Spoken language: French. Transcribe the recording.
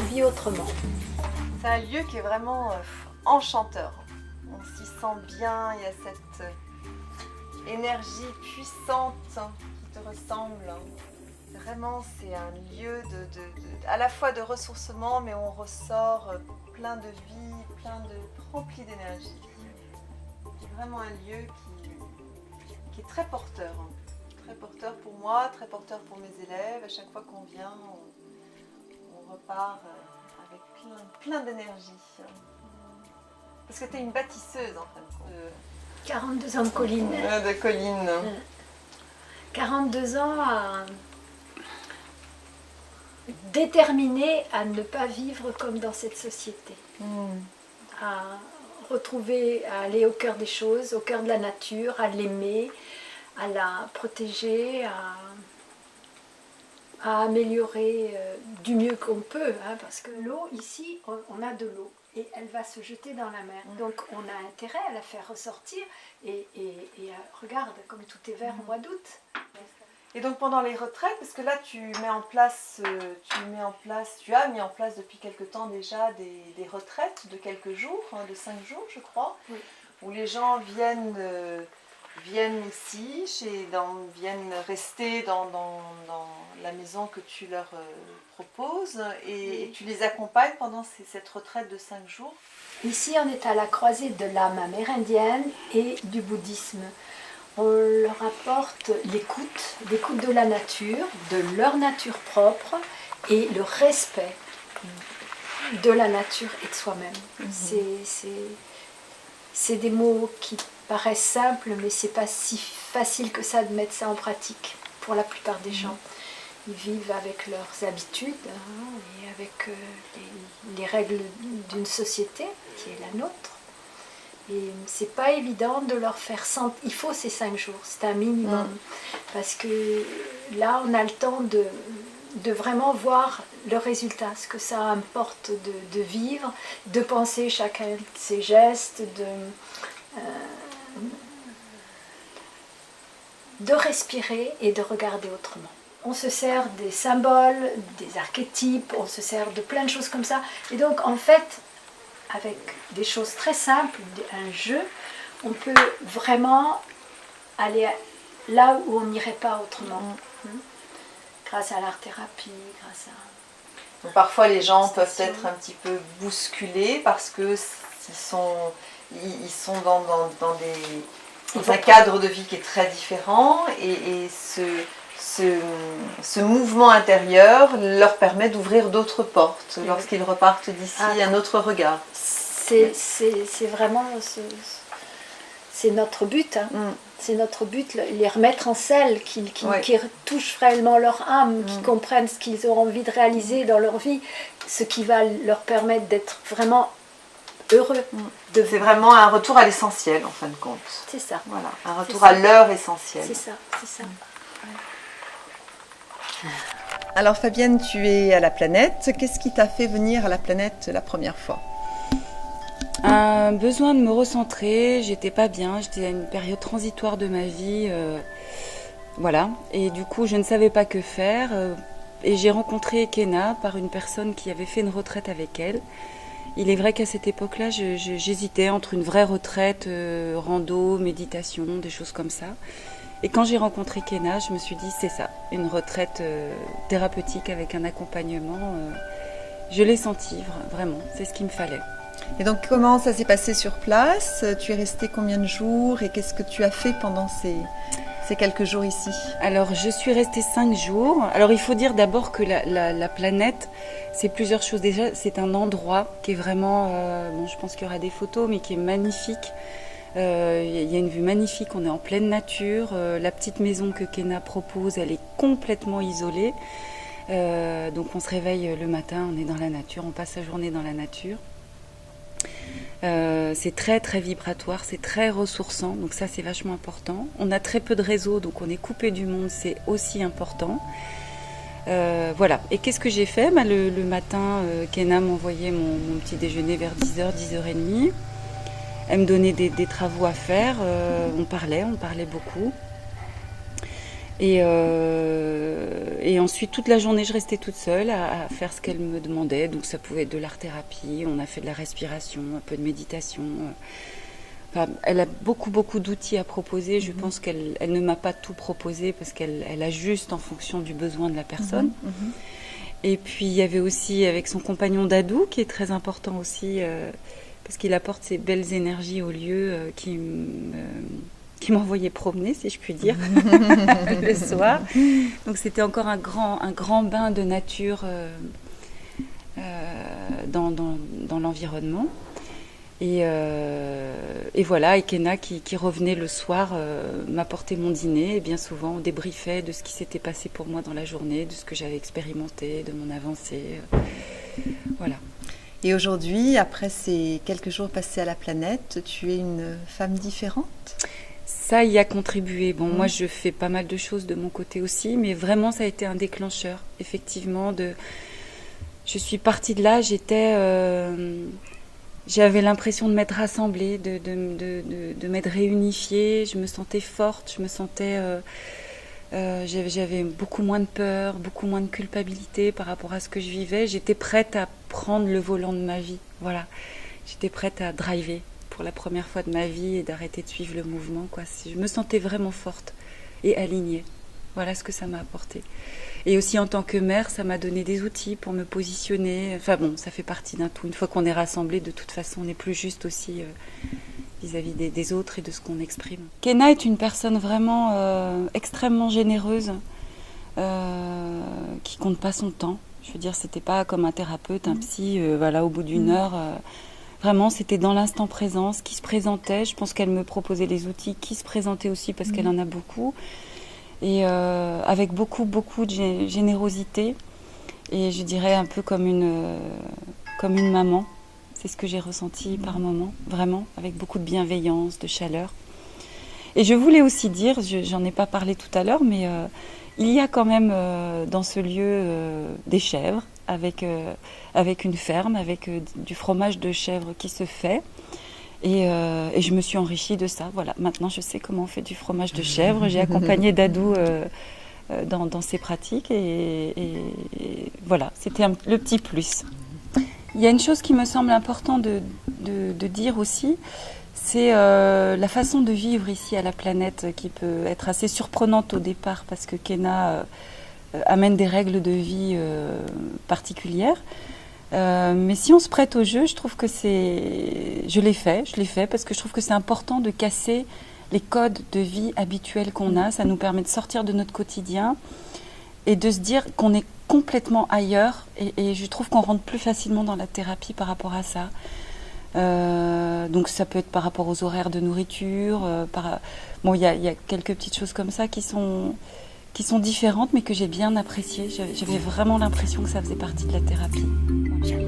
vis autrement. C'est un lieu qui est vraiment enchanteur. On s'y sent bien, il y a cette énergie puissante qui te ressemble. Vraiment, c'est un lieu à la fois de ressourcement, mais on ressort plein de vie, rempli d'énergie. C'est vraiment un lieu qui est très porteur. Très porteur pour moi, très porteur pour mes élèves. À chaque fois qu'on vient, on repart avec plein d'énergie. Parce que tu es une bâtisseuse en fin de compte. 42 ans de colline. De colline. 42 ans déterminée à ne pas vivre comme dans cette société. À retrouver, à aller au cœur des choses, au cœur de la nature, à l'aimer, à la protéger, à améliorer du mieux qu'on peut. Parce que l'eau, ici, on a de l'eau. Et elle va se jeter dans la mer. Donc on a intérêt à la faire ressortir. Et regarde, comme tout est vert au mois d'août. Et donc pendant les retraites, parce que là tu as mis en place depuis quelque temps déjà des retraites de quelques jours, de 5 jours je crois, oui. Où les gens viennent ici, viennent rester dans la maison que tu leur proposes et tu les accompagnes pendant cette retraite de 5 jours. Ici on est à la croisée de l'âme amérindienne et du bouddhisme. On leur apporte l'écoute de la nature, de leur nature propre et le respect de la nature et de soi-même. C'est des mots qui paraissent simples, mais c'est pas si facile que ça de mettre ça en pratique pour la plupart des gens. Ils vivent avec leurs habitudes et avec les règles d'une société qui est la nôtre. Et c'est pas évident de leur faire sentir. Il faut ces 5 jours, c'est un minimum. Parce que là, on a le temps de vraiment voir le résultat, ce que ça importe de vivre, de penser chacun de ses gestes, de respirer et de regarder autrement. On se sert des symboles, des archétypes, on se sert de plein de choses comme ça. Et donc, en fait, avec des choses très simples, un jeu, on peut vraiment aller là où on n'irait pas autrement. Grâce à l'art-thérapie, grâce à... Donc, parfois les gens peuvent être un petit peu bousculés parce qu'ils sont dans un cadre de vie qui est très différent et ce mouvement intérieur leur permet d'ouvrir d'autres portes lorsqu'ils repartent d'ici, un autre regard. C'est vraiment c'est notre but. C'est notre but, les remettre en selle, qui touchent réellement leur âme, qui comprennent ce qu'ils ont envie de réaliser dans leur vie, ce qui va leur permettre d'être vraiment heureux. C'est vraiment un retour à l'essentiel en fin de compte. C'est ça. Voilà, un retour à leur essentiel. C'est ça, c'est ça. Alors Fabienne, tu es à la planète. Qu'est-ce qui t'a fait venir à la planète la première fois ? Un besoin de me recentrer, j'étais pas bien, j'étais à une période transitoire de ma vie, voilà, et du coup je ne savais pas que faire, et j'ai rencontré Khéna par une personne qui avait fait une retraite avec elle. Il est vrai qu'à cette époque-là, j'hésitais entre une vraie retraite, rando, méditation, des choses comme ça, et quand j'ai rencontré Khéna, je me suis dit c'est ça, une retraite thérapeutique avec un accompagnement, je l'ai senti vraiment, c'est ce qu'il me fallait. Et donc comment ça s'est passé sur place ? Tu es restée combien de jours et qu'est-ce que tu as fait pendant ces quelques jours ici ? Alors je suis restée 5 jours. Alors il faut dire d'abord que la planète, c'est plusieurs choses. Déjà c'est un endroit qui est vraiment, je pense qu'il y aura des photos, mais qui est magnifique. Il y a une vue magnifique, on est en pleine nature. La petite maison que Khéna propose, elle est complètement isolée. Donc on se réveille le matin, on est dans la nature, on passe la journée dans la nature. C'est très très vibratoire, c'est très ressourçant, donc ça c'est vachement important. On a très peu de réseau, donc on est coupé du monde, c'est aussi important. Voilà, et qu'est-ce que j'ai fait ? Le matin, Khéna m'envoyait mon petit déjeuner vers 10h, 10h30. Elle me donnait des travaux à faire, on parlait beaucoup. Et et ensuite, toute la journée, je restais toute seule à faire ce qu'elle me demandait. Donc ça pouvait être de l'art-thérapie, on a fait de la respiration, un peu de méditation. Enfin, elle a beaucoup, beaucoup d'outils à proposer. Je pense qu'elle ne m'a pas tout proposé parce qu'elle ajuste en fonction du besoin de la personne. Et puis, il y avait aussi avec son compagnon Dadou, qui est très important aussi, parce qu'il apporte ces belles énergies au lieu qui m'envoyait promener, si je puis dire, le soir. Donc c'était encore un grand bain de nature dans l'environnement. Et voilà, et Kenna qui revenait le soir m'apportait mon dîner, et bien souvent on débriefait de ce qui s'était passé pour moi dans la journée, de ce que j'avais expérimenté, de mon avancée. Voilà. Et aujourd'hui, après ces quelques jours passés à la planète, tu es une femme différente ? Ça y a contribué. Bon, moi, je fais pas mal de choses de mon côté aussi, mais vraiment, ça a été un déclencheur, effectivement. Je suis partie de là, j'avais l'impression de m'être rassemblée, de m'être réunifiée. Je me sentais forte, je me sentais... j'avais beaucoup moins de peur, beaucoup moins de culpabilité par rapport à ce que je vivais. J'étais prête à prendre le volant de ma vie. Voilà. J'étais prête à driver pour la première fois de ma vie et d'arrêter de suivre le mouvement, quoi. Je me sentais vraiment forte et alignée. Voilà ce que ça m'a apporté. Et aussi en tant que mère, ça m'a donné des outils pour me positionner. Enfin bon, ça fait partie d'un tout. Une fois qu'on est rassemblés, de toute façon, on est plus juste aussi vis-à-vis des autres et de ce qu'on exprime. Kenna est une personne vraiment extrêmement généreuse, qui compte pas son temps. Je veux dire, c'était pas comme un thérapeute, un psy, voilà, au bout d'une heure... Vraiment, c'était dans l'instant présent, ce qui se présentait. Je pense qu'elle me proposait les outils qui se présentaient aussi parce qu'elle en a beaucoup. Et avec beaucoup, beaucoup de générosité. Et je dirais un peu comme une maman. C'est ce que j'ai ressenti par moments, vraiment, avec beaucoup de bienveillance, de chaleur. Et je voulais aussi dire, j'en ai pas parlé tout à l'heure, mais il y a quand même dans ce lieu des chèvres, avec une ferme, avec du fromage de chèvre qui se fait. Et je me suis enrichie de ça. Voilà, maintenant je sais comment on fait du fromage de chèvre. J'ai accompagné Dadou dans ses pratiques. Et voilà, c'était le petit plus. Il y a une chose qui me semble important de dire aussi, c'est la façon de vivre ici à la planète qui peut être assez surprenante au départ parce que Kenna... amène des règles de vie particulières. Mais si on se prête au jeu, je trouve que je l'ai fait parce que je trouve que c'est important de casser les codes de vie habituels qu'on a. Ça nous permet de sortir de notre quotidien et de se dire qu'on est complètement ailleurs. Et je trouve qu'on rentre plus facilement dans la thérapie par rapport à ça. Donc ça peut être par rapport aux horaires de nourriture. Bon, il y a quelques petites choses comme ça qui sont différentes, mais que j'ai bien appréciées. J'avais vraiment l'impression que ça faisait partie de la thérapie. Voilà.